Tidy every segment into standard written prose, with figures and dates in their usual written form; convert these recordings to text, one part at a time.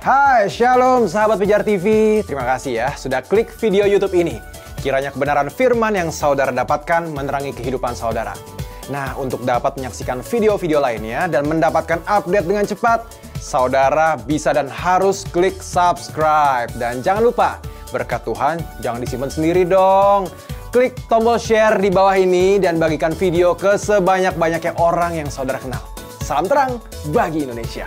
Hai, Shalom sahabat Pijar TV. Terima kasih ya sudah klik video YouTube ini. Kiranya kebenaran firman yang saudara dapatkan menerangi kehidupan saudara. Nah, untuk dapat menyaksikan video-video lainnya dan mendapatkan update dengan cepat, saudara bisa dan harus klik subscribe. Dan jangan lupa, berkat Tuhan jangan disimpan sendiri dong. Klik tombol share di bawah ini dan bagikan video ke sebanyak-banyaknya orang yang saudara kenal. Salam terang bagi Indonesia.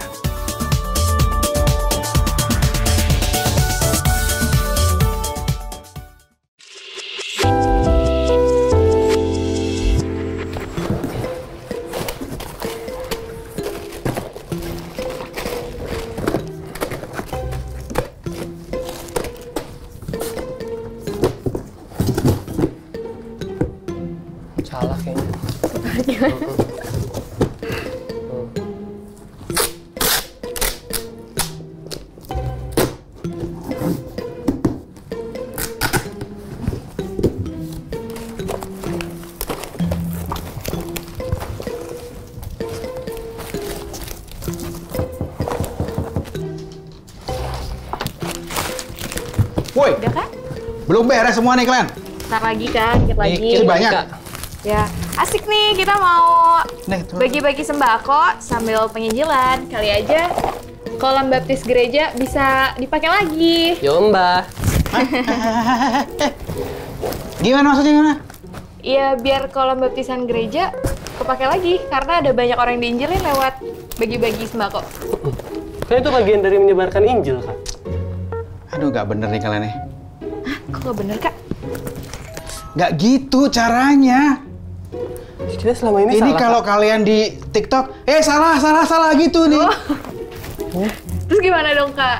Salah kayaknya. Woi, Udah kan? belum beres semua nih kalian. Ntar lagi kan, dikit lagi. Ini banyak. Ya, asik nih kita mau Nih, tuh. bagi-bagi sembako sambil penginjilan. Kali aja kolam baptis gereja bisa dipakai lagi. Yo Mbak. Gimana maksudnya gimana? Iya, biar kolam baptisan gereja kepake lagi karena ada banyak orang yang diinjilin lewat bagi-bagi sembako. Kan itu bagian dari menyebarkan Injil, Kak. Aduh, nggak bener nih kalian nih. Hah, kok gak bener, Kak? Nggak gitu caranya. Kita selama ini Ini salah, kalau Kak. kalian di TikTok, salah gitu nih. Terus gimana dong, Kak?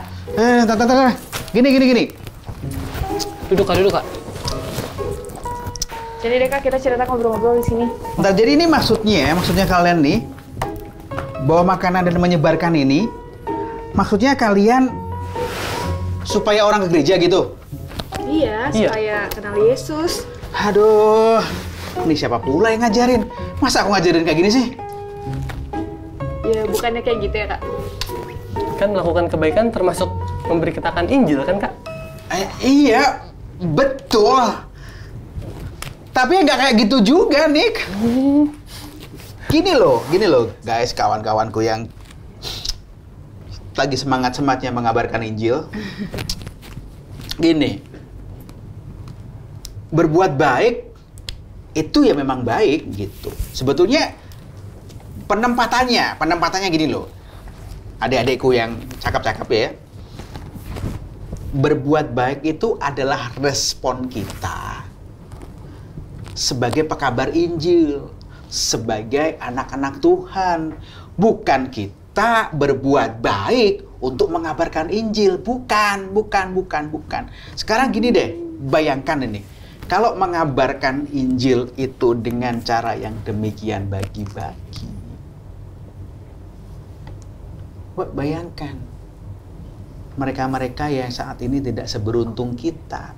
Tar. Gini. Duduk, Kak. Jadi deh, Kak, kita cerita ngobrol-ngobrol di sini. Ntar, jadi ini maksudnya kalian nih, bawa makanan dan menyebarkan ini, maksudnya kalian supaya orang ke gereja gitu. Iya, Iya. supaya kenal Yesus. Aduh, ini siapa pula yang ngajarin? Masa aku ngajarin kayak gini sih? Ya, bukannya kayak gitu ya, Kak? Kan melakukan kebaikan termasuk memberitakan Injil kan, Kak? Iya, betul. Tapi nggak kayak gitu juga, Nick. Gini loh, guys, kawan-kawanku yang lagi semangat-semangatnya mengabarkan Injil. Gini, berbuat baik itu ya memang baik gitu. Sebetulnya penempatannya gini loh. Adik-adikku yang cakep-cakep ya. Berbuat baik itu adalah respon kita sebagai pekabar Injil, sebagai anak-anak Tuhan. Bukan kita berbuat baik untuk mengabarkan Injil. Bukan. Sekarang gini deh, bayangkan ini. Kalau mengabarkan Injil itu dengan cara yang demikian bagi-bagi. Bayangkan. Mereka-mereka yang saat ini tidak seberuntung kita.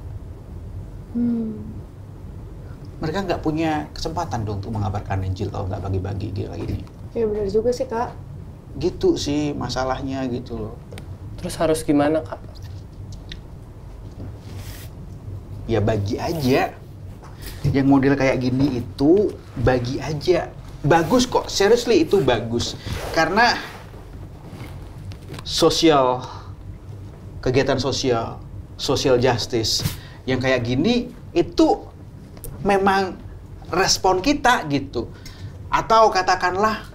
Mereka nggak punya kesempatan dong untuk mengabarkan Injil kalau nggak bagi-bagi gini. Ya, benar juga sih, Kak. Gitu sih masalahnya gitu loh. Terus harus gimana, Kak? Ya bagi aja. Yang model kayak gini itu bagi aja. Bagus kok, seriously itu bagus. Karena kegiatan sosial, social justice yang kayak gini itu memang respon kita gitu. Atau katakanlah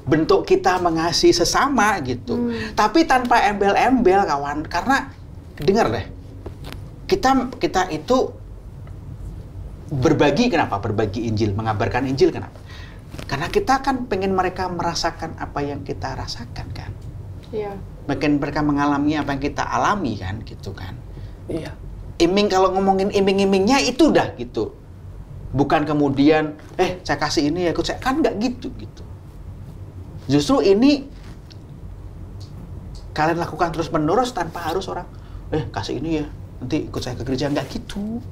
bentuk kita mengasihi sesama gitu. Tapi tanpa embel-embel kawan. Karena dengar deh. Kita itu berbagi, kenapa? Berbagi Injil, mengabarkan Injil, kenapa? Karena kita kan pengen mereka merasakan apa yang kita rasakan kan. Iya. Pengen mereka mengalami apa yang kita alami kan, gitu kan. Iya. Kalau ngomongin iming-imingnya itu dah gitu. Bukan kemudian, saya kasih ini ya, ikut saya. Kan nggak gitu. Justru ini kalian lakukan terus-menerus tanpa harus orang, kasih ini ya, nanti ikut saya ke gereja. Nggak gitu.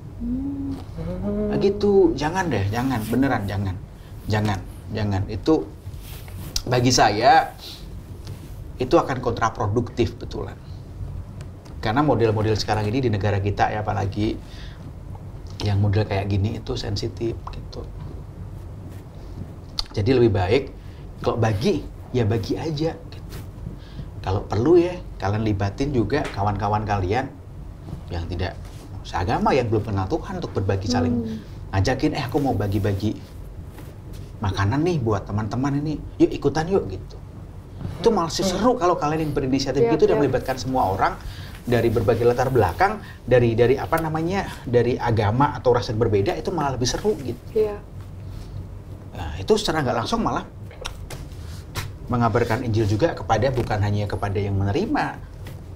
Nggak gitu. Jangan deh, jangan. Beneran, jangan. Itu bagi saya itu akan kontraproduktif betulan. Karena model-model sekarang ini di negara kita ya, apalagi yang model kayak gini itu sensitif gitu. Jadi lebih baik kalau bagi, ya bagi aja gitu. Kalau perlu ya, kalian libatin juga kawan-kawan kalian yang tidak seagama, yang belum kenal Tuhan untuk berbagi, saling ngajakin, aku mau bagi-bagi makanan nih buat teman-teman ini, yuk ikutan yuk gitu. Itu malah seru kalau kalian yang berinisiatif gitu dan melibatkan semua orang dari berbagai latar belakang, dari apa namanya, dari agama atau ras yang berbeda, itu malah lebih seru gitu. Iya. Nah, itu secara nggak langsung malah mengabarkan Injil juga kepada, bukan hanya kepada yang menerima,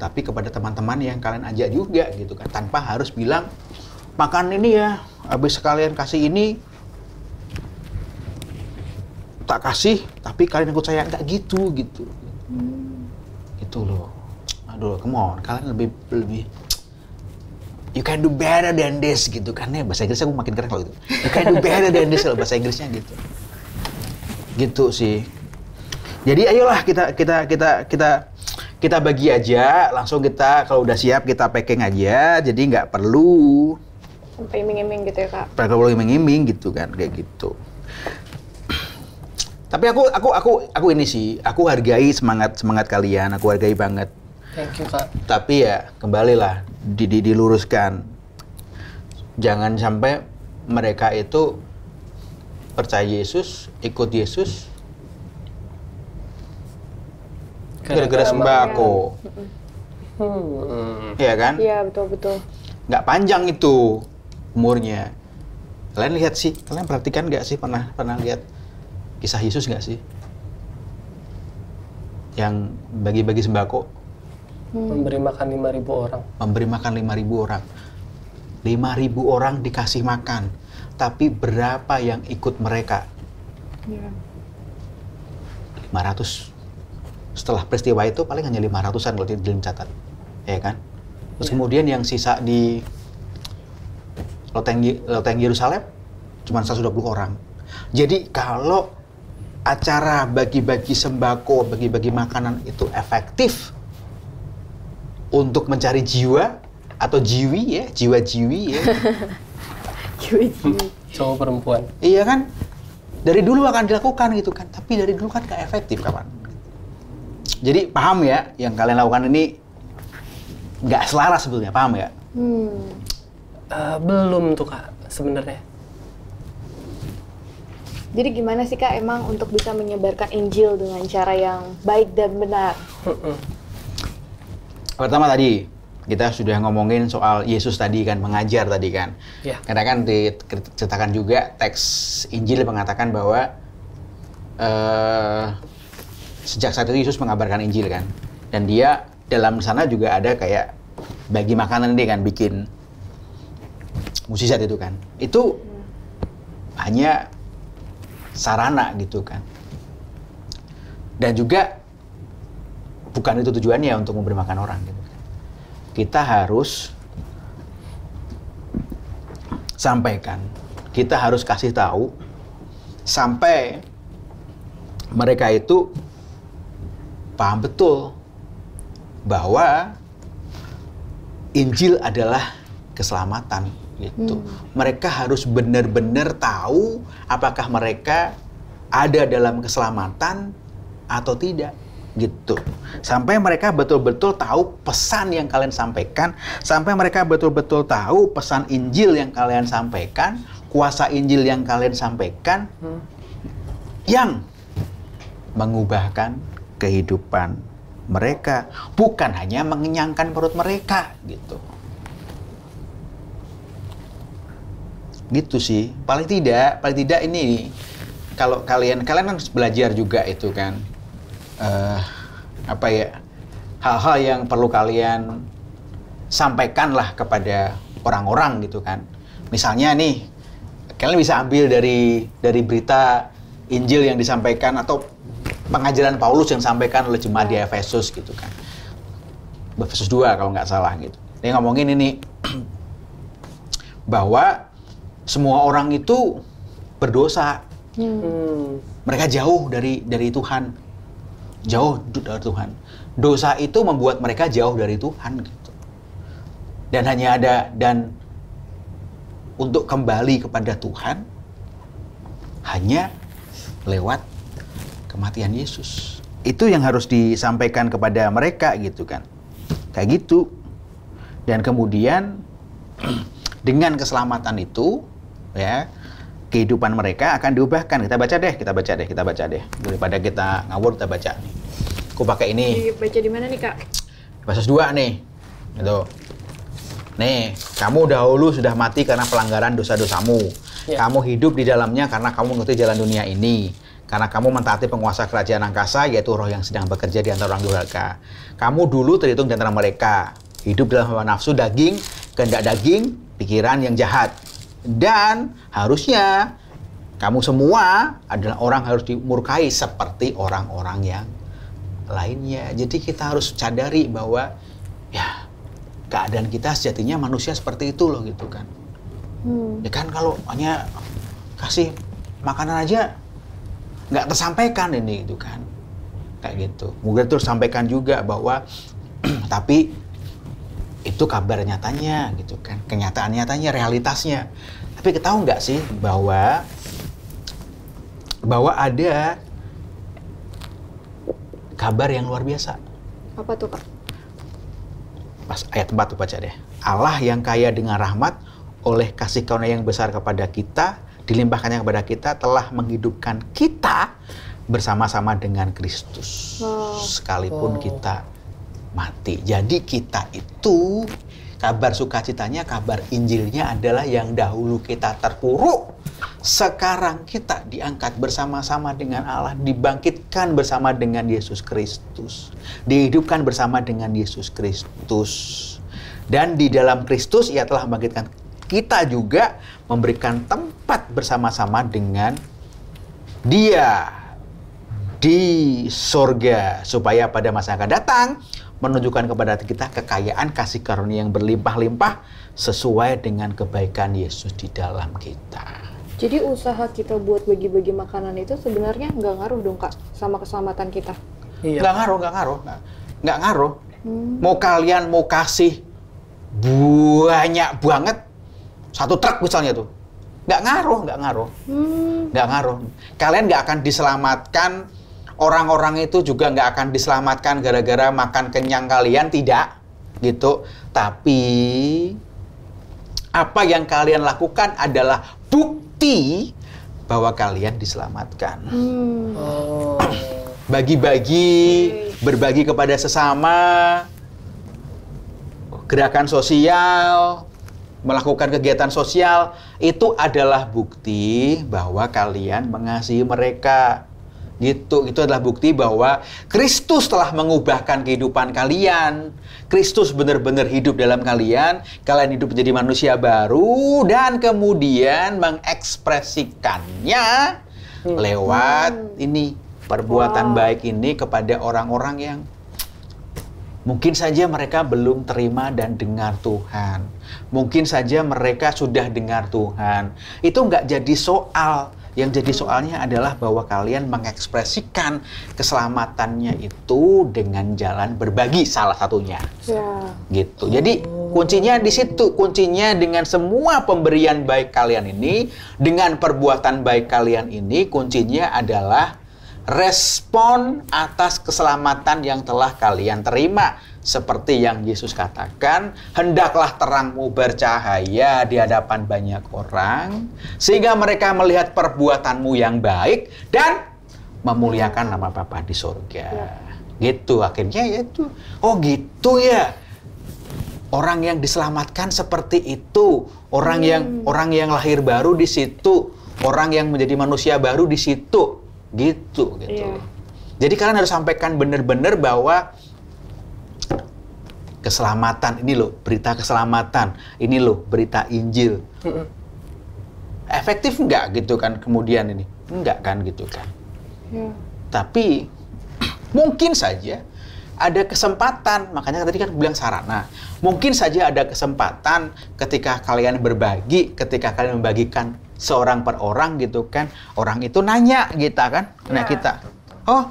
tapi kepada teman-teman yang kalian ajak juga gitu kan, tanpa harus bilang makan ini ya, habis sekalian kasih ini tak kasih, tapi kalian ikut saya, nggak gitu. Gitu loh. Aduh, come on, kalian lebih you can do better than this gitu kan ya, bahasa Inggrisnya aku makin keren kalau gitu. You can do better than this kalau bahasa Inggrisnya gitu. Gitu sih. Jadi ayolah kita bagi aja, langsung kita kalau udah siap kita packing aja, jadi nggak perlu Sampai iming-iming gitu ya, Kak. perlu iming-iming gitu kan, kayak gitu. Tapi aku ini sih, aku hargai semangat kalian, aku hargai banget. Thank you, Kak. Tapi ya kembalilah diluruskan, jangan sampai mereka itu percaya Yesus, ikut Yesus gara-gara sembako. Iya kan? Iya, betul. Nggak panjang itu umurnya. Kalian lihat sih, kalian perhatikan nggak sih, pernah lihat kisah Yesus nggak sih? Yang bagi-bagi sembako. Memberi makan 5.000 orang. Memberi makan 5.000 orang. 5.000 orang dikasih makan. Tapi berapa yang ikut mereka? Iya. 500. Setelah peristiwa itu paling hanya 500-an kalau dicatat. Ya kan? Terus kemudian yang sisa di loteng Yerusalem cuma 120 orang. Jadi kalau acara bagi-bagi sembako, bagi-bagi makanan itu efektif untuk mencari jiwa atau jiwi ya. Cowok perempuan. Iya kan? Dari dulu akan dilakukan gitu kan. Tapi dari dulu kan gak efektif, kawan. Jadi paham ya, yang kalian lakukan ini nggak selaras sebetulnya, paham ya? Belum tuh, Kak, sebenarnya. Jadi gimana sih, Kak, emang untuk bisa menyebarkan Injil dengan cara yang baik dan benar? Pertama tadi, kita sudah ngomongin soal Yesus tadi kan, mengajar tadi kan. Ya. Karena kan diceritakan juga teks Injil mengatakan bahwa sejak saat itu Yesus mengabarkan Injil kan. Dan dia dalam sana juga ada kayak bagi makanan dia kan, bikin mukjizat itu kan. Itu hanya sarana gitu kan. Dan juga bukan itu tujuannya untuk memberi makan orang gitu kan. Kita harus sampaikan, kita harus kasih tahu sampai mereka itu paham betul bahwa Injil adalah keselamatan gitu. Mereka harus benar-benar tahu apakah mereka ada dalam keselamatan atau tidak gitu. Sampai mereka betul-betul tahu pesan yang kalian sampaikan, sampai mereka betul-betul tahu pesan Injil yang kalian sampaikan, kuasa Injil yang kalian sampaikan yang mengubahkan kehidupan mereka, bukan hanya mengenyangkan perut mereka gitu. Gitu sih. Paling tidak ini kalau kalian harus belajar juga itu kan. Apa ya, hal-hal yang perlu kalian sampaikan lah kepada orang-orang gitu kan. Misalnya nih, kalian bisa ambil dari berita Injil yang disampaikan atau pengajaran Paulus yang disampaikan oleh jemaat di Efesus gitu kan. Efesus 2 kalau nggak salah gitu. Dia ngomongin ini bahwa semua orang itu berdosa. Mereka jauh dari Tuhan. Jauh dari Tuhan. Dosa itu membuat mereka jauh dari Tuhan gitu. Dan untuk kembali kepada Tuhan hanya lewat kematian Yesus. Itu yang harus disampaikan kepada mereka gitu kan. Kayak gitu. Dan kemudian dengan keselamatan itu ya, kehidupan mereka akan diubahkan. Kita baca deh. Daripada kita ngawur, kita baca nih. Aku pakai ini. Baca di mana nih, Kak? Pasal 2 nih. Gitu. Nih, kamu dahulu sudah mati karena pelanggaran dosa-dosamu. Ya. Kamu hidup di dalamnya karena kamu mengikuti jalan dunia ini. Karena kamu mentaati penguasa kerajaan angkasa, yaitu roh yang sedang bekerja di antara orang durhaka. Kamu dulu terhitung di antara mereka. Hidup dalam hawa nafsu daging, kehendak daging, pikiran yang jahat. Dan harusnya kamu semua adalah orang harus dimurkai seperti orang-orang yang lainnya. Jadi kita harus sadari bahwa ya keadaan kita sejatinya manusia seperti itu loh gitu kan. Ya kan kalau hanya kasih makanan aja nggak tersampaikan ini gitu kan. Kayak gitu. Mungkin terus sampaikan juga bahwa tapi itu kabar nyatanya gitu kan. Kenyataan nyatanya, realitasnya. Tapi kita tahu nggak sih bahwa ada kabar yang luar biasa. Apa tuh, Kak? Pas ayat 4 tuh baca deh. Allah yang kaya dengan rahmat oleh kasih karunia yang besar kepada kita, dilimpahkannya kepada kita, telah menghidupkan kita bersama-sama dengan Kristus. Sekalipun kita mati. Jadi kita itu, kabar sukacitanya, kabar Injilnya adalah yang dahulu kita terpuruk. Sekarang kita diangkat bersama-sama dengan Allah, dibangkitkan bersama dengan Yesus Kristus. Dihidupkan bersama dengan Yesus Kristus. Dan di dalam Kristus Ia telah membangkitkan kita juga, memberikan tempat bersama-sama dengan Dia di sorga, supaya pada masa yang akan datang menunjukkan kepada kita kekayaan kasih karunia yang berlimpah-limpah sesuai dengan kebaikan Yesus di dalam kita. Jadi usaha kita buat bagi-bagi makanan itu sebenarnya nggak ngaruh dong, Kak, sama keselamatan kita? Iya. Nggak ngaruh. Mau kalian mau kasih banyak banget, 1 truk misalnya tuh, nggak ngaruh. Kalian nggak akan diselamatkan, orang-orang itu juga nggak akan diselamatkan gara-gara makan kenyang kalian, tidak gitu. Tapi apa yang kalian lakukan adalah bukti bahwa kalian diselamatkan. Bagi-bagi, berbagi kepada sesama, gerakan sosial, melakukan kegiatan sosial, itu adalah bukti bahwa kalian mengasihi mereka. Gitu, itu adalah bukti bahwa Kristus telah mengubahkan kehidupan kalian. Kristus benar-benar hidup dalam kalian. Kalian hidup menjadi manusia baru dan kemudian mengekspresikannya lewat ini, perbuatan baik ini kepada orang-orang yang mungkin saja mereka belum terima dan dengar Tuhan. Mungkin saja mereka sudah dengar Tuhan. Itu nggak jadi soal. Yang jadi soalnya adalah bahwa kalian mengekspresikan keselamatannya itu dengan jalan berbagi, salah satunya. Gitu. Jadi kuncinya di situ. Kuncinya dengan semua pemberian baik kalian ini, dengan perbuatan baik kalian ini, kuncinya adalah respon atas keselamatan yang telah kalian terima. Seperti yang Yesus katakan, hendaklah terangmu bercahaya di hadapan banyak orang, sehingga mereka melihat perbuatanmu yang baik dan memuliakan nama Bapa di surga. Gitu, akhirnya ya itu. Oh gitu ya. Orang yang diselamatkan seperti itu, orang yang lahir baru di situ, orang yang menjadi manusia baru di situ. Gitu. Jadi kalian harus sampaikan benar-benar bahwa keselamatan ini loh, berita keselamatan ini loh, berita Injil. Efektif nggak gitu kan kemudian ini? Enggak kan gitu kan. Tapi mungkin saja ada kesempatan, makanya tadi kan bilang sarana. Mungkin saja ada kesempatan ketika kalian berbagi, ketika kalian membagikan seorang per orang gitu kan, orang itu nanya kita kan, nanya kita, oh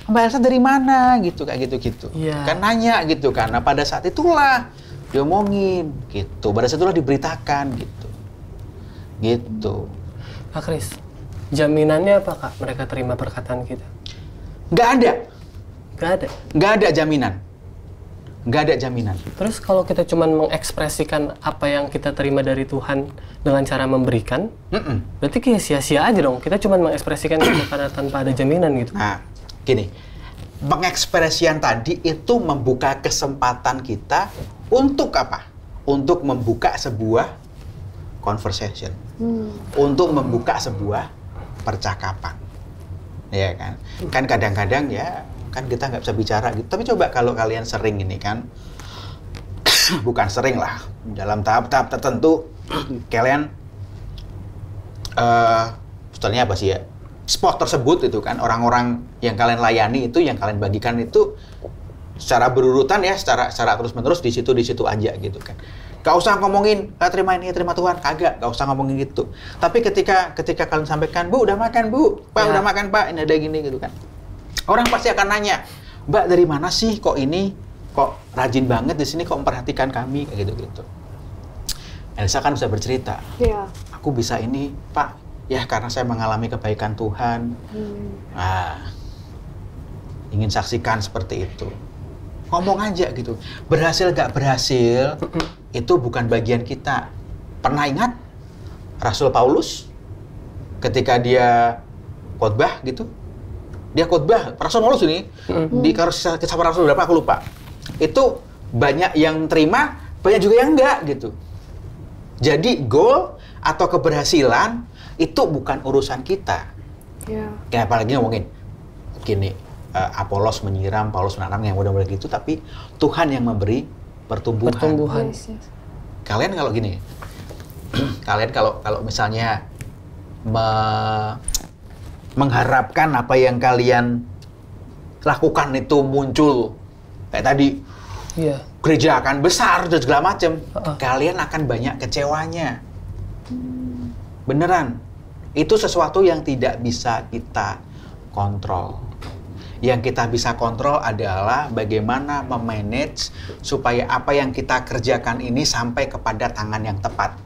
Mbak Elsa dari mana gitu, kayak gitu-gitu. Kan nanya gitu kan. Nah pada saat itulah diomongin, gitu. Pada situlah diberitakan, gitu. Gitu. Kak Kris, jaminannya apa Kak mereka terima perkataan kita? Nggak ada. Nggak ada. Nggak ada jaminan. Nggak ada jaminan. Terus kalau kita cuma mengekspresikan apa yang kita terima dari Tuhan dengan cara memberikan, berarti kayak sia-sia aja dong. Kita cuma mengekspresikan itu karena tanpa ada jaminan gitu. Nah, gini, pengekspresian tadi itu membuka kesempatan kita untuk apa? Untuk membuka sebuah conversation, untuk membuka sebuah percakapan, ya kan? Kan kadang-kadang ya, kan kita nggak bisa bicara gitu. Tapi coba kalau kalian sering ini kan, bukan sering lah, dalam tahap-tahap tertentu, kalian, sebetulnya apa sih ya? Spot tersebut itu kan, orang-orang yang kalian layani itu, yang kalian bagikan itu, secara berurutan ya, secara terus-menerus di situ aja gitu kan. Gak usah ngomongin, terima ini, terima Tuhan, kagak, gak usah ngomongin gitu. Tapi ketika kalian sampaikan, Bu, udah makan Bu, Pak, udah makan Pak, ini ada gini gitu kan. Orang pasti akan nanya, Mbak dari mana sih kok ini, kok rajin banget di sini, kok memperhatikan kami, kayak gitu-gitu. Elsa kan bisa bercerita, aku bisa ini Pak, ya karena saya mengalami kebaikan Tuhan. Nah, ingin saksikan seperti itu. Ngomong aja gitu. Berhasil gak berhasil, itu bukan bagian kita. Pernah ingat Rasul Paulus ketika dia khotbah gitu? Dia khotbah, Rasul Paulus ini di Kisah Para Rasul berapa aku lupa. Itu banyak yang terima, banyak juga yang enggak gitu. Jadi goal atau keberhasilan itu bukan urusan kita. Kayak apalagi ngomongin gini, Apolos menyiram, Paulus menanam, yang mudah-mudahan gitu, tapi Tuhan yang memberi pertumbuhan. Kalian kalau gini, kalian kalau misalnya mengharapkan apa yang kalian lakukan itu muncul kayak tadi, gereja akan besar dan segala macam, kalian akan banyak kecewanya. Beneran, itu sesuatu yang tidak bisa kita kontrol. Yang kita bisa kontrol adalah bagaimana memanage supaya apa yang kita kerjakan ini sampai kepada tangan yang tepat.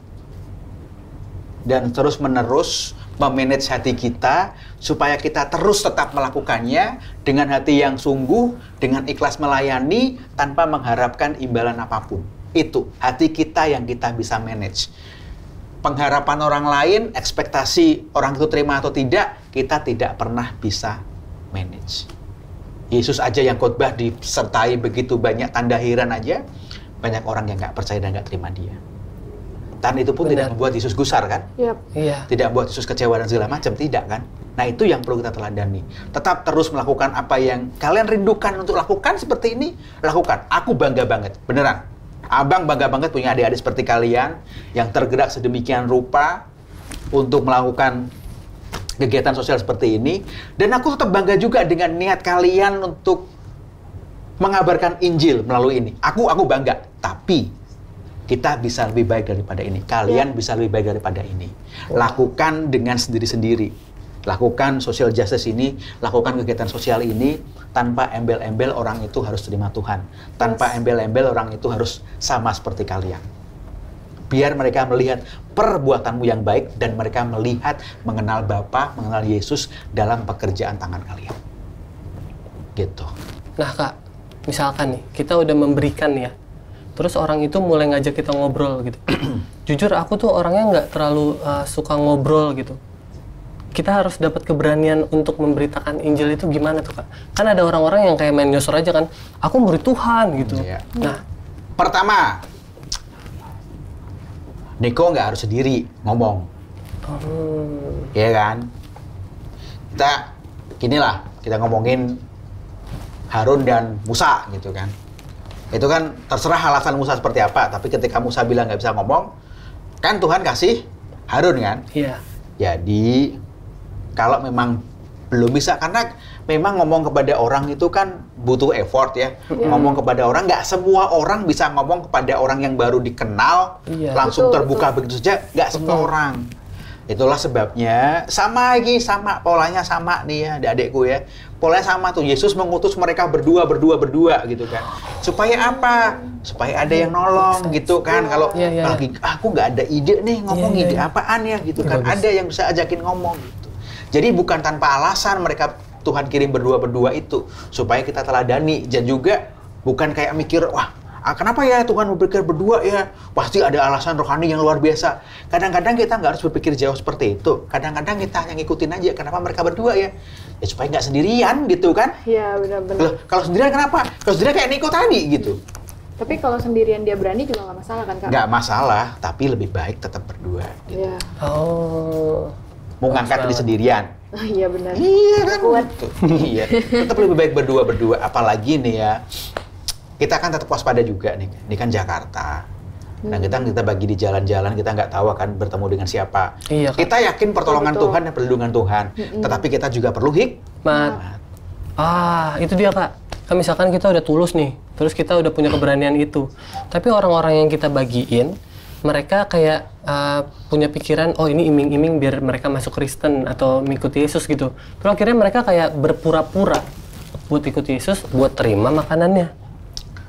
Dan terus-menerus memanage hati kita supaya kita terus tetap melakukannya dengan hati yang sungguh, dengan ikhlas melayani tanpa mengharapkan imbalan apapun. Itu hati kita yang kita bisa manage. Pengharapan orang lain, ekspektasi orang itu terima atau tidak, kita tidak pernah bisa manage. Yesus aja yang khotbah disertai begitu banyak tanda heran aja, banyak orang yang nggak percaya dan nggak terima dia. Dan itu pun tidak membuat Yesus gusar kan? Tidak membuat Yesus kecewa dan segala macam, tidak kan? Nah itu yang perlu kita teladani. Tetap terus melakukan apa yang kalian rindukan untuk lakukan seperti ini, lakukan. Aku bangga banget, beneran. Abang bangga banget punya adik-adik seperti kalian yang tergerak sedemikian rupa untuk melakukan kegiatan sosial seperti ini, dan aku tetap bangga juga dengan niat kalian untuk mengabarkan Injil melalui ini. Aku bangga, tapi kita bisa lebih baik daripada ini. Kalian bisa lebih baik daripada ini. Lakukan dengan sendiri-sendiri. Lakukan social justice ini, lakukan kegiatan sosial ini tanpa embel-embel orang itu harus terima Tuhan. Tanpa embel-embel orang itu harus sama seperti kalian. Biar mereka melihat perbuatanmu yang baik dan mereka melihat, mengenal Bapa, mengenal Yesus dalam pekerjaan tangan kalian. Gitu. Nah Kak, misalkan nih, kita udah memberikan ya, terus orang itu mulai ngajak kita ngobrol gitu. Jujur aku tuh orangnya nggak terlalu suka ngobrol gitu. Kita harus dapat keberanian untuk memberitakan Injil itu gimana tuh Kak? Kan ada orang-orang yang kayak main nyosor aja kan, aku murid Tuhan gitu. Nah, pertama, Niko nggak harus sendiri ngomong, ya kan? Kita ngomongin Harun dan Musa gitu kan. Itu kan terserah alasan Musa seperti apa, tapi ketika Musa bilang nggak bisa ngomong, kan Tuhan kasih Harun kan? Iya. Jadi kalau memang belum bisa, karena memang ngomong kepada orang itu kan butuh effort ya. Ngomong kepada orang, nggak semua orang bisa ngomong kepada orang yang baru dikenal, langsung terbuka begitu saja, nggak semua orang. Itulah sebabnya, sama polanya sama nih ya, adik-adikku ya. Polanya sama tuh, Yesus mengutus mereka berdua gitu kan. Supaya apa? Supaya ada yang nolong gitu kan. Kalau lagi, aku nggak ada ide nih, ngomong ide apaan ya gitu kan. Ada yang bisa ajakin ngomong gitu. Jadi bukan tanpa alasan mereka Tuhan kirim berdua itu. Supaya kita teladani. Dan juga bukan kayak mikir, wah, kenapa ya Tuhan memberikan berdua ya? Pasti ada alasan rohani yang luar biasa. Kadang-kadang kita nggak harus berpikir jauh seperti itu. Kadang-kadang kita hanya ngikutin aja kenapa mereka berdua ya. Ya supaya nggak sendirian gitu kan. Iya, benar-benar. Kalau sendirian kenapa? Kalau sendirian kayak Niko tadi gitu. Tapi kalau sendirian dia berani juga nggak masalah kan, Kak? Nggak masalah, tapi lebih baik tetap berdua gitu. Iya. Mau ngangkat diri sendirian. Oh, iya benar. Iya kan. Kuat. Iya. Tetap lebih baik berdua. Apalagi nih ya. Kita kan tetap waspada juga nih. Ini kan Jakarta. Nah, kita bagi di jalan-jalan, kita nggak tahu akan bertemu dengan siapa. Iya, kita yakin pertolongan Betul. Tuhan dan perlindungan Tuhan. Tetapi kita juga perlu hikmat. Itu dia, Kak. Kan misalkan kita udah tulus nih, terus kita udah punya keberanian itu. Tapi orang-orang yang kita bagiin, mereka kayak punya pikiran, oh ini iming-iming biar mereka masuk Kristen atau mengikuti Yesus gitu. Terus akhirnya mereka kayak berpura-pura buat ikut Yesus, buat terima makanannya.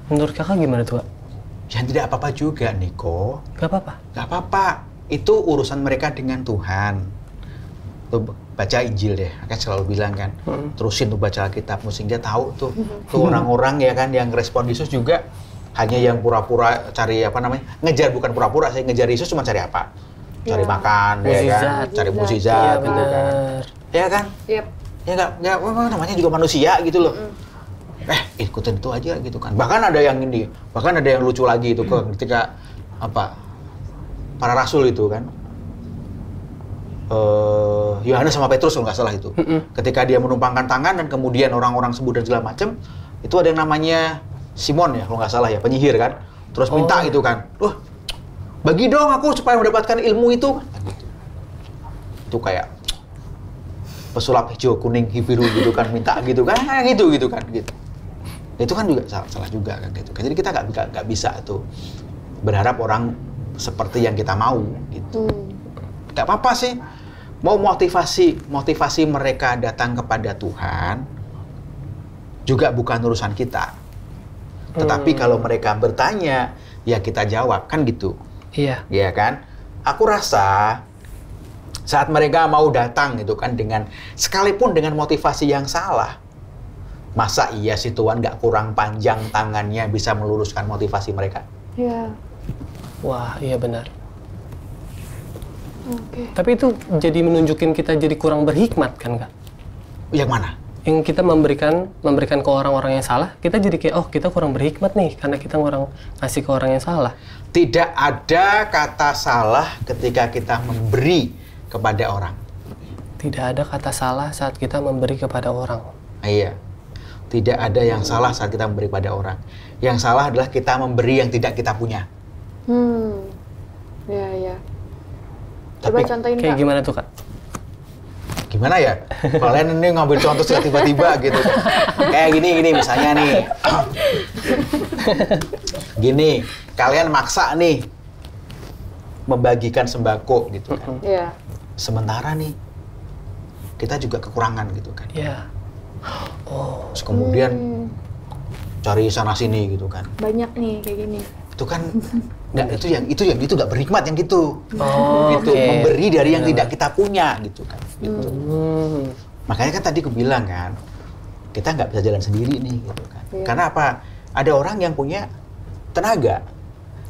Menurut Kakak gimana tuh, Kak? Yang tidak apa-apa juga, Niko. Gak apa-apa? Gak apa-apa. Itu urusan mereka dengan Tuhan. Tuh, baca Injil deh. Kan selalu bilang kan, terusin tuh baca Alkitabmu sehingga tahu tuh. Tuh orang-orang ya kan yang respon Yesus juga hanya yang pura-pura cari apa namanya? Ngejar, bukan pura-pura. Saya ngejar Yesus cuma cari apa? Cari makan, ya kan? Cari mukjizat, Iya, gitu kan. benar. Ya kan? Yep. Ya nggak, namanya juga manusia gitu loh. Ikutin itu aja gitu kan. Bahkan ada yang lucu lagi itu ketika para rasul itu kan. Yohanes sama Petrus kalau nggak salah itu. Ketika dia menumpangkan tangan dan kemudian orang-orang sebut dan segala macam, itu ada yang namanya Simon ya kalau nggak salah ya, penyihir kan. Terus minta gitu kan. Wah, bagi dong aku supaya mendapatkan ilmu itu. Gitu. Itu kayak pesulap hijau, kuning, biru gitu kan, minta gitu kan, gitu kan, gitu. Itu kan juga salah juga kan gitu. Jadi kita nggak bisa tuh berharap orang seperti yang kita mau gitu. Nggak apa-apa sih. Mau motivasi mereka datang kepada Tuhan juga bukan urusan kita. Tetapi kalau mereka bertanya, ya kita jawab kan gitu. Iya. Iya kan? Aku rasa saat mereka mau datang gitu kan sekalipun dengan motivasi yang salah, masa iya sih Tuhan nggak kurang panjang tangannya bisa meluruskan motivasi mereka? Iya. Wah, iya benar. Oke. Tapi itu jadi menunjukin kita jadi kurang berhikmat kan, Kak? Yang mana? Yang kita memberikan ke orang-orang yang salah, kita jadi kayak, oh kita kurang berhikmat nih, karena kita ngasih ke orang yang salah. Tidak ada kata salah ketika kita memberi kepada orang. Tidak ada kata salah saat kita memberi kepada orang. Iya. Tidak ada yang salah saat kita memberi pada orang. Yang salah adalah kita memberi yang tidak kita punya. Iya. Coba contohin, Kayak Kak. gimana tuh, Kak? Gimana ya? Kalian ini ngambil contoh tiba-tiba gitu. Kayak gini misalnya nih. Gini, kalian maksa nih membagikan sembako gitu kan. Iya. Sementara nih kita juga kekurangan gitu kan. Iya. Terus kemudian cari sana sini gitu kan. Banyak nih kayak gini. Itu kan itu nggak berhikmat yang gitu. Gitu, oke. memberi dari yang tidak kita punya gitu kan. Gitu. Makanya kan tadi aku bilang kan, kita nggak bisa jalan sendiri nih gitu kan. Iya. Karena apa? Ada orang yang punya tenaga,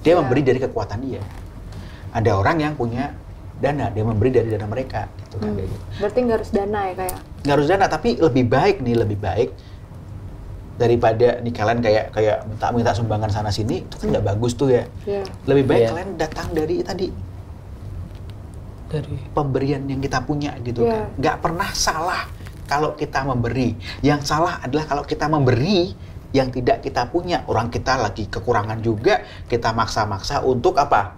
dia memberi dari kekuatan dia. Ada orang yang punya dana, dia memberi dari dana mereka gitu kan. Kayak gitu. Berarti nggak harus dana ya, kayak? Nggak harus dana, tapi lebih baik daripada nih kalian kayak minta sumbangan sana sini, itu kan nggak bagus tuh ya. Iya. Lebih baik Iya. kalian datang dari tadi Dari pemberian yang kita punya gitu Iya. kan. Nggak pernah salah kalau kita memberi. Yang salah adalah kalau kita memberi yang tidak kita punya. Orang kita lagi kekurangan juga, kita maksa-maksa untuk apa?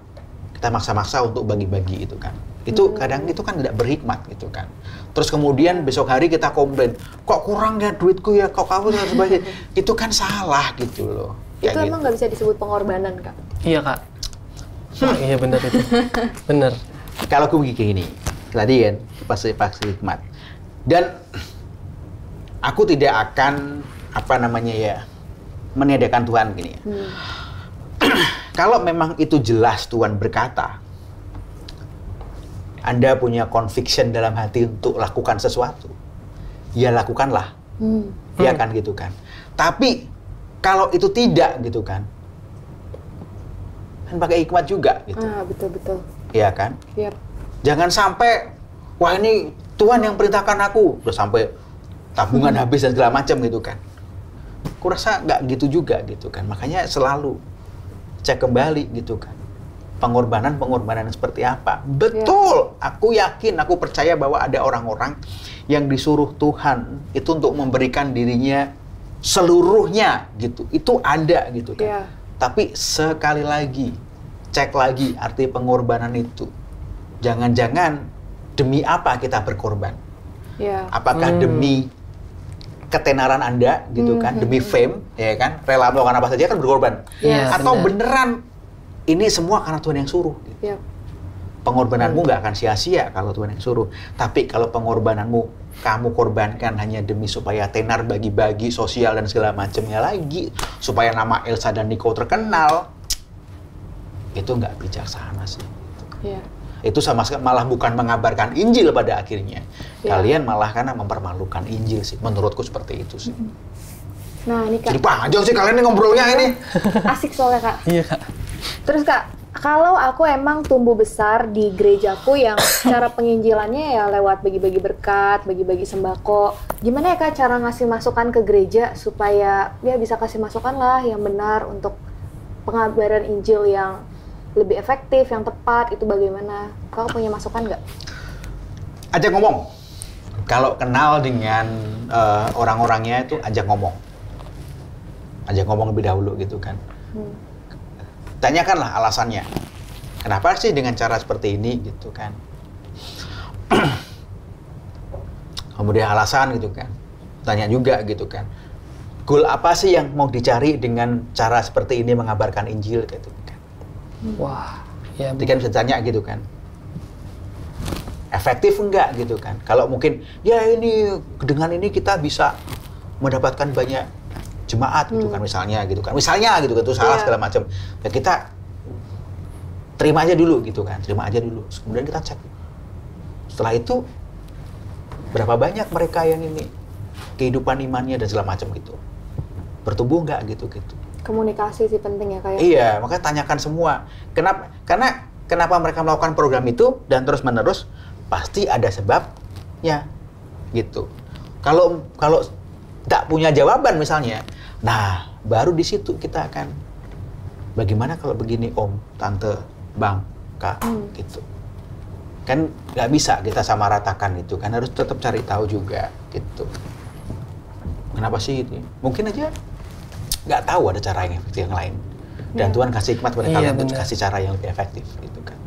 Kita maksa-maksa untuk bagi-bagi itu kan. Itu kadang itu kan tidak berhikmat gitu kan. Terus kemudian besok hari kita komplain, kok kurang ya duitku ya, kok kamu harus bagi. Itu kan salah gitu loh. Itu Kayak emang nggak bisa disebut pengorbanan, Kak? Iya, Kak. Wah, iya benar itu. Benar. Kalau aku begini, Tadi kan, pasti hikmat. Dan aku tidak akan meniadakan Tuhan gini ya. Kalau memang itu jelas Tuhan berkata, Anda punya conviction dalam hati untuk lakukan sesuatu, ya lakukanlah. Ya kan gitu kan. Tapi kalau itu tidak gitu kan pakai hikmat juga gitu. Betul. Iya kan? Yep. Jangan sampai, wah ini Tuhan yang perintahkan aku, udah sampai tabungan habis dan segala macam gitu kan. Aku rasa nggak gitu juga gitu kan. Makanya selalu cek kembali gitu kan. Pengorbanan seperti apa. Betul, aku yakin, aku percaya bahwa ada orang-orang yang disuruh Tuhan itu untuk memberikan dirinya seluruhnya gitu. Itu ada gitu kan. Tapi sekali lagi, cek lagi arti pengorbanan itu. Jangan-jangan demi apa kita berkorban? Apakah demi ketenaran Anda gitu kan, demi fame, ya kan, rela melakukan apa saja kan berkorban, atau beneran ini semua karena Tuhan yang suruh. Gitu. Pengorbananmu nggak akan sia-sia kalau Tuhan yang suruh. Tapi kalau pengorbananmu kamu korbankan hanya demi supaya tenar, bagi-bagi, sosial dan segala macamnya lagi, supaya nama Elsa dan Nico terkenal, itu nggak bijaksana sih. Itu sama sekali malah bukan mengabarkan Injil pada akhirnya. Kalian malah karena mempermalukan Injil sih. Menurutku seperti itu sih. Nah ini Kak. Jadi panjang sih kalian nih ngobrolnya ini. Asik soalnya Kak. Iya Kak. Terus Kak, kalau aku emang tumbuh besar di gerejaku yang cara penginjilannya ya lewat bagi-bagi berkat, bagi-bagi sembako. Gimana ya Kak cara ngasih masukan ke gereja supaya dia bisa kasih masukan lah yang benar untuk pengabaran Injil yang lebih efektif, yang tepat, itu bagaimana? Kau punya masukan nggak? Ajak ngomong. Kalau kenal dengan orang-orangnya itu ajak ngomong. Ajak ngomong lebih dahulu gitu kan. Tanyakanlah alasannya. Kenapa sih dengan cara seperti ini gitu kan. Kemudian alasan gitu kan. Tanya juga gitu kan. Goal apa sih yang mau dicari dengan cara seperti ini mengabarkan Injil gitu kan. Wah, ya. Jadi kan bisa tanya gitu kan. Efektif enggak gitu kan. Kalau mungkin ya ini dengan ini kita bisa mendapatkan banyak jemaat gitu kan misalnya gitu kan. Misalnya gitu kan itu salah segala macam. Ya kita terima aja dulu gitu kan. Terima aja dulu. Kemudian kita cek. Setelah itu berapa banyak mereka yang ini kehidupan imannya dan segala macam gitu. Bertumbuh enggak gitu. Komunikasi sih penting ya kayak. Iya, makanya tanyakan semua. Kenapa mereka melakukan program itu dan terus-menerus pasti ada sebabnya gitu. Kalau tak punya jawaban misalnya, nah baru di situ kita akan bagaimana kalau begini Om, Tante, Bang, Kak gitu. Kan nggak bisa kita samaratakan itu kan, harus tetap cari tahu juga gitu. Kenapa sih itu? Mungkin aja nggak tahu ada cara yang efektif yang lain. Dan Tuhan kasih hikmat pada kalian untuk kasih cara yang lebih efektif gitu kan.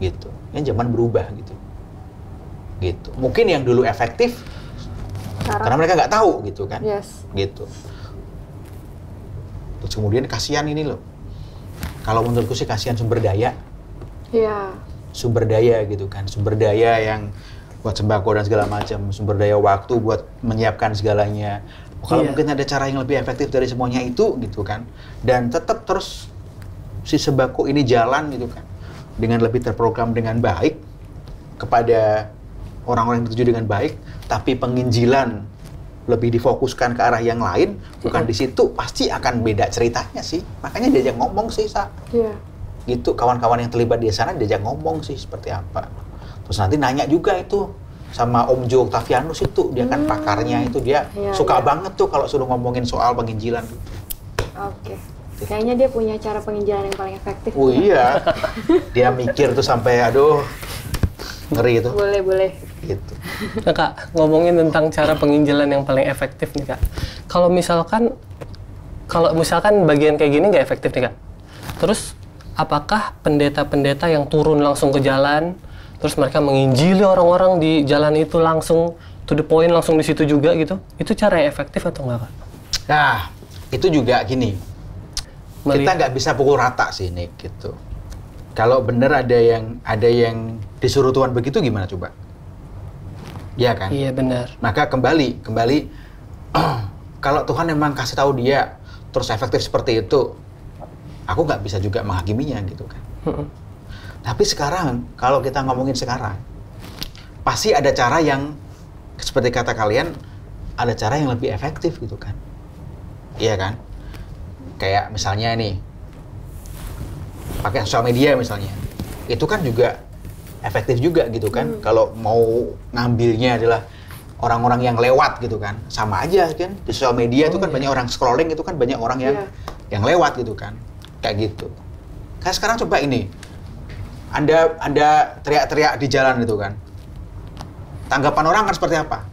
Gitu. Yang zaman berubah gitu. Gitu. Mungkin yang dulu efektif karena mereka nggak tahu gitu kan. Gitu. Terus kemudian kasihan ini loh. Kalau menurutku sih kasihan sumber daya. Sumber daya gitu kan. Sumber daya yang buat sembako dan segala macam, sumber daya waktu buat menyiapkan segalanya. Kalau mungkin ada cara yang lebih efektif dari semuanya itu gitu kan, dan tetap terus si sembako ini jalan gitu kan, dengan lebih terprogram dengan baik kepada orang-orang yang dituju dengan baik, tapi penginjilan lebih difokuskan ke arah yang lain, bukan di situ, pasti akan beda ceritanya sih. Makanya diajak ngomong sih, Sa. Gitu, kawan-kawan yang terlibat di sana diajak ngomong sih seperti apa. Terus nanti nanya juga itu sama Om Jo Octavianus itu, dia kan pakarnya itu, dia suka banget tuh kalau suruh ngomongin soal penginjilan. Oke. Kayaknya dia punya cara penginjilan yang paling efektif. Oh iya, dia mikir tuh sampai aduh, ngeri itu. Boleh. Gitu. Nah Kak, ngomongin tentang cara penginjilan yang paling efektif nih Kak. Kalau misalkan bagian kayak gini nggak efektif nih Kak. Terus apakah pendeta-pendeta yang turun langsung ke jalan, terus mereka menginjili orang-orang di jalan itu langsung to the point, langsung di situ juga gitu, itu cara yang efektif atau enggak Kak? Kalau bener ada yang disuruh Tuhan begitu gimana coba? Iya kan? Iya benar. Maka kembali kalau Tuhan memang kasih tahu dia terus efektif seperti itu, aku nggak bisa juga menghakiminya gitu kan. Tapi sekarang kalau kita ngomongin sekarang, pasti ada cara yang seperti kata kalian, ada cara yang lebih efektif gitu kan. Iya kan? Kayak misalnya nih, pakai sosial media misalnya, itu kan juga efektif juga gitu kan. Kalau mau ngambilnya adalah orang-orang yang lewat gitu kan, sama aja kan. Di sosial media itu kan banyak orang scrolling, itu kan banyak orang yang lewat gitu kan, kayak gitu. Kayak sekarang coba ini, Anda teriak-teriak di jalan gitu kan, tanggapan orang kan seperti apa?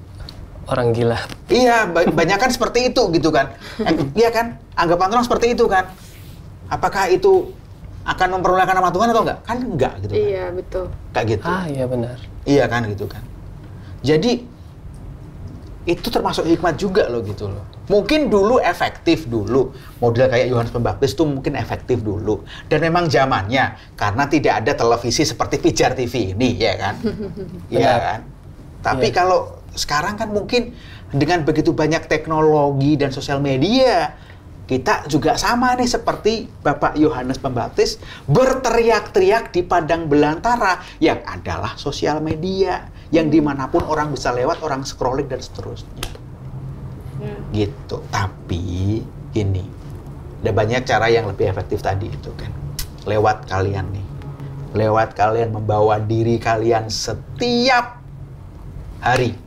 Orang gila. Iya, banyak kan seperti itu gitu kan. Iya kan, anggapan orang seperti itu kan. Apakah itu akan mempermuliakan nama Tuhan atau enggak? Kan enggak gitu kan. Iya, betul. Kayak gitu. Iya benar. Iya kan gitu kan. Jadi itu termasuk hikmat juga loh gitu loh. Mungkin dulu efektif dulu. Model kayak Yohanes Pembaptis tuh mungkin efektif dulu. Dan memang zamannya karena tidak ada televisi seperti Pijar TV ini, ya kan? Iya kan? Tapi kalau sekarang kan mungkin dengan begitu banyak teknologi dan sosial media, kita juga sama nih seperti Bapak Yohanes Pembaptis berteriak-teriak di padang belantara yang adalah sosial media, yang dimanapun orang bisa lewat, orang scrolling dan seterusnya. Gitu. Tapi gini, ada banyak cara yang lebih efektif tadi itu kan. Lewat kalian nih. Lewat kalian membawa diri kalian setiap hari.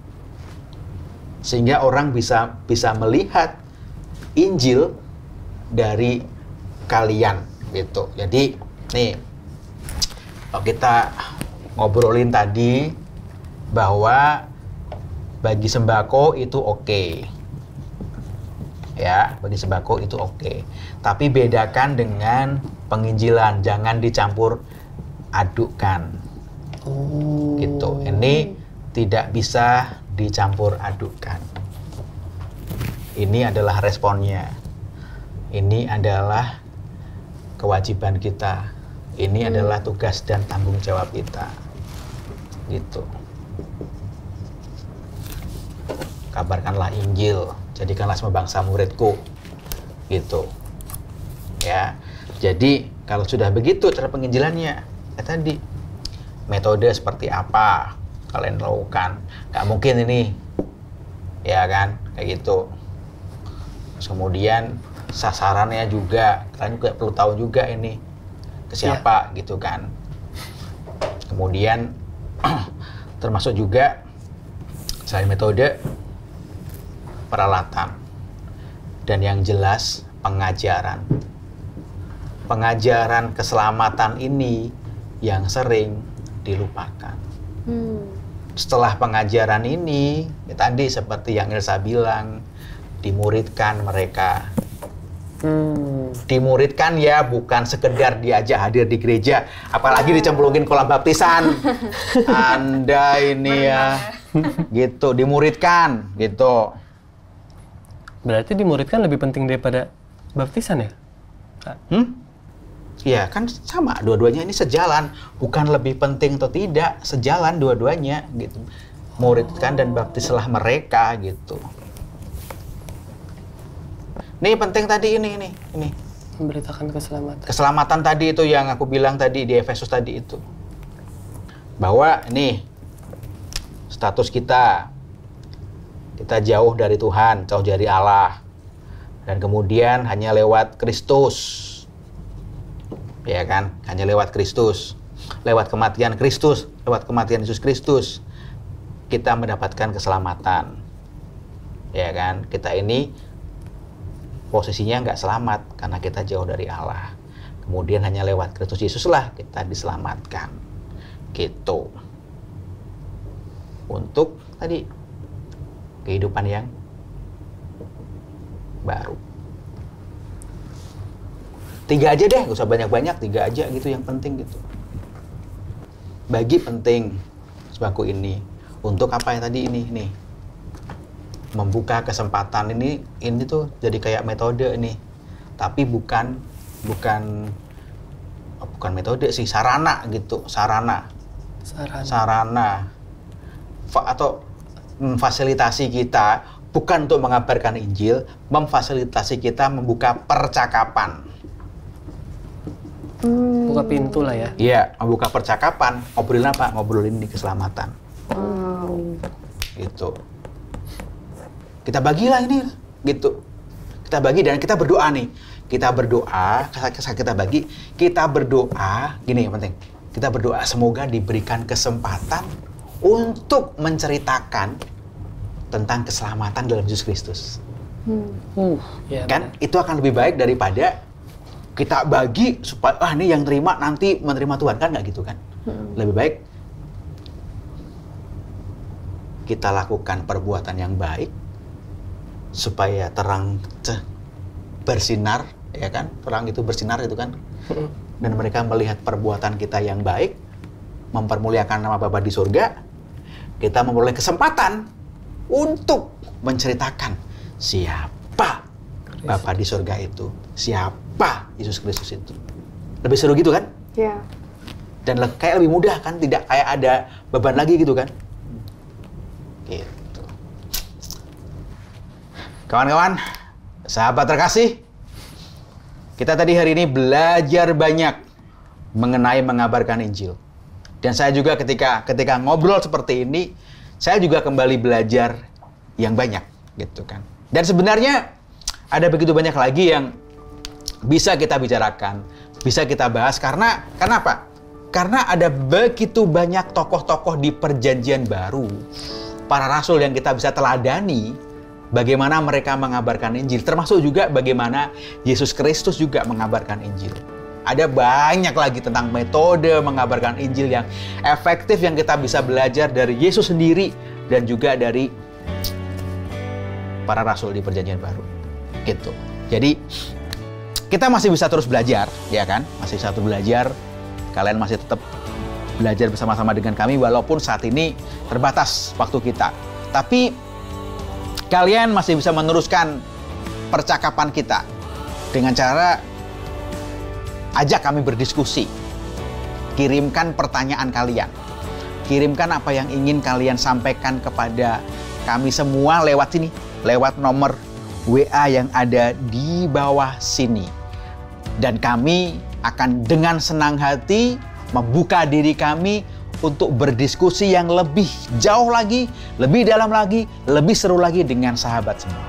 Sehingga orang bisa melihat Injil dari kalian gitu. Jadi nih, kalau kita ngobrolin tadi bahwa bagi sembako itu oke. Ya, bagi sembako itu oke. Tapi bedakan dengan penginjilan, jangan dicampur adukkan. Gitu. Ini tidak bisa dicampur adukkan. Ini adalah responnya. Ini adalah kewajiban kita. Ini adalah tugas dan tanggung jawab kita. Gitu. Kabarkanlah Injil, jadikanlah semua bangsa muridku. Gitu. Ya. Jadi, kalau sudah begitu cara penginjilannya, ya tadi metode seperti apa kalian lakukan? Nggak mungkin ini, ya kan, kayak gitu. Terus kemudian sasarannya juga, kalian juga perlu tahu juga ini ke siapa, gitu kan. Kemudian termasuk juga selain metode, peralatan, dan yang jelas pengajaran. Pengajaran keselamatan ini yang sering dilupakan. Setelah pengajaran ini, ya tadi seperti yang Ilsa bilang, dimuridkan mereka. Dimuridkan ya, bukan sekedar diajak hadir di gereja, apalagi dicemplungin kolam baptisan. Anda ini ya, gitu, dimuridkan, gitu. Berarti dimuridkan lebih penting daripada baptisan ya? Ya kan sama, dua-duanya ini sejalan, bukan lebih penting atau tidak, sejalan dua-duanya gitu. Muridkan dan baptislah mereka gitu. Nih penting tadi ini. Memberitakan keselamatan. Keselamatan tadi itu yang aku bilang tadi di Efesus tadi itu. Bahwa nih status kita jauh dari Tuhan, jauh dari Allah. Dan kemudian hanya lewat Kristus. Ya kan, hanya lewat Kristus, lewat kematian Kristus, lewat kematian Yesus Kristus, kita mendapatkan keselamatan. Ya kan, kita ini posisinya nggak selamat karena kita jauh dari Allah. Kemudian hanya lewat Kristus Yesuslah kita diselamatkan. Gitu. Untuk tadi kehidupan yang baru. 3 aja deh, gak usah banyak-banyak, 3 aja gitu yang penting gitu. Bagi penting sembako ini untuk apa yang tadi ini nih. Membuka kesempatan ini tuh jadi kayak metode ini. Tapi bukan bukan metode sih, sarana gitu, sarana atau memfasilitasi kita bukan untuk mengabarkan Injil, memfasilitasi kita membuka percakapan. Buka pintu lah ya. Iya, membuka percakapan. Ngobrolin apa? Ngobrolin di keselamatan. Gitu. Kita bagilah ini, gitu. Kita bagi dan kita berdoa nih. Kita berdoa, kita berdoa, gini yang penting. Kita berdoa semoga diberikan kesempatan untuk menceritakan tentang keselamatan dalam Yesus Kristus. Ya, Kan itu akan lebih baik daripada kita bagi supaya ini yang terima nanti menerima Tuhan, kan nggak gitu kan? Lebih baik kita lakukan perbuatan yang baik supaya terang bersinar, ya kan? Terang itu bersinar itu kan? Dan mereka melihat perbuatan kita yang baik, mempermuliakan nama Bapa di surga, kita memperoleh kesempatan untuk menceritakan siapa Bapa di surga itu, siapa Yesus Kristus itu. Lebih seru gitu kan? Iya. Dan kayak lebih mudah kan, tidak kayak ada beban lagi gitu kan? Gitu. Kawan-kawan, sahabat terkasih, kita tadi hari ini belajar banyak mengenai mengabarkan Injil. Dan saya juga ketika ngobrol seperti ini, saya juga kembali belajar yang banyak, gitu kan. Dan sebenarnya ada begitu banyak lagi yang bisa kita bicarakan, bisa kita bahas, karena kenapa? Karena ada begitu banyak tokoh-tokoh di Perjanjian Baru, para rasul yang kita bisa teladani, bagaimana mereka mengabarkan Injil, termasuk juga bagaimana Yesus Kristus juga mengabarkan Injil. Ada banyak lagi tentang metode mengabarkan Injil yang efektif yang kita bisa belajar dari Yesus sendiri dan juga dari para rasul di Perjanjian Baru. Gitu. Jadi kita masih bisa terus belajar, ya kan? Masih bisa terus belajar. Kalian masih tetap belajar bersama-sama dengan kami walaupun saat ini terbatas waktu kita. Tapi kalian masih bisa meneruskan percakapan kita dengan cara ajak kami berdiskusi. Kirimkan pertanyaan kalian. Kirimkan apa yang ingin kalian sampaikan kepada kami semua lewat sini, lewat nomor WA yang ada di bawah sini. Dan kami akan dengan senang hati membuka diri kami untuk berdiskusi yang lebih jauh lagi, lebih dalam lagi, lebih seru lagi dengan sahabat semua.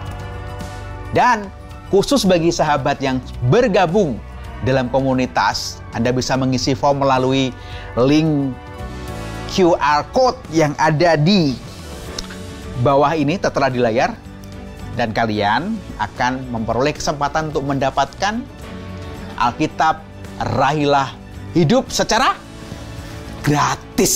Dan khusus bagi sahabat yang bergabung dalam komunitas, Anda bisa mengisi form melalui link QR code yang ada di bawah ini tertera di layar. Dan kalian akan memperoleh kesempatan untuk mendapatkan Alkitab Rahilah Hidup secara gratis.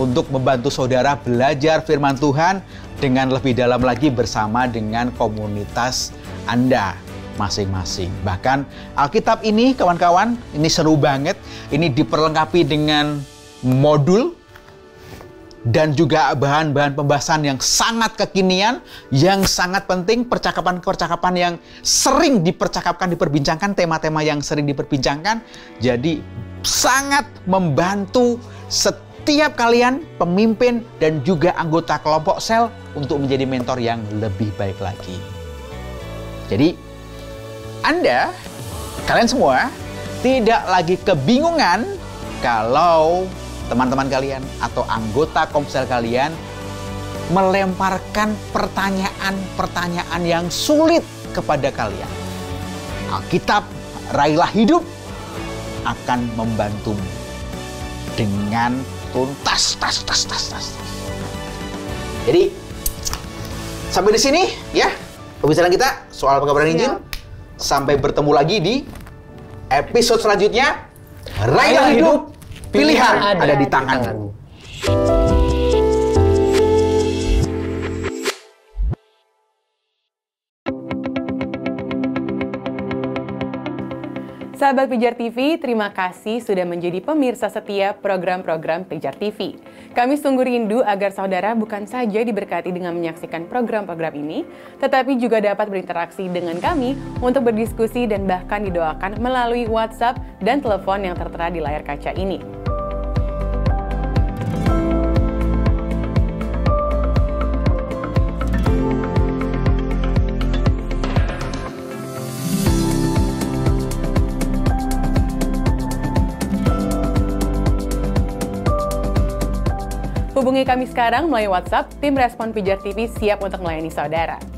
Untuk membantu saudara belajar firman Tuhan dengan lebih dalam lagi bersama dengan komunitas Anda masing-masing. Bahkan Alkitab ini kawan-kawan, ini seru banget. Ini diperlengkapi dengan modul dan juga bahan-bahan pembahasan yang sangat kekinian, yang sangat penting, percakapan-percakapan yang sering diperbincangkan, tema-tema yang sering diperbincangkan. Jadi sangat membantu setiap kalian, pemimpin dan juga anggota kelompok sel untuk menjadi mentor yang lebih baik lagi. Jadi kalian semua tidak lagi kebingungan kalau teman-teman kalian atau anggota komsel kalian melemparkan pertanyaan-pertanyaan yang sulit kepada kalian. Alkitab Rahilah Hidup akan membantumu dengan tuntas. Jadi sampai di sini ya pembicaraan kita soal pengabaran Injil. Sampai bertemu lagi di episode selanjutnya. Rahilah Hidup, pilihan ada di tanganmu. Sahabat Pijar TV, terima kasih sudah menjadi pemirsa setia program-program Pijar TV. Kami sungguh rindu agar saudara bukan saja diberkati dengan menyaksikan program-program ini, tetapi juga dapat berinteraksi dengan kami untuk berdiskusi dan bahkan didoakan melalui WhatsApp dan telepon yang tertera di layar kaca ini. Hubungi kami sekarang melalui WhatsApp, tim Respon Pijar TV siap untuk melayani saudara.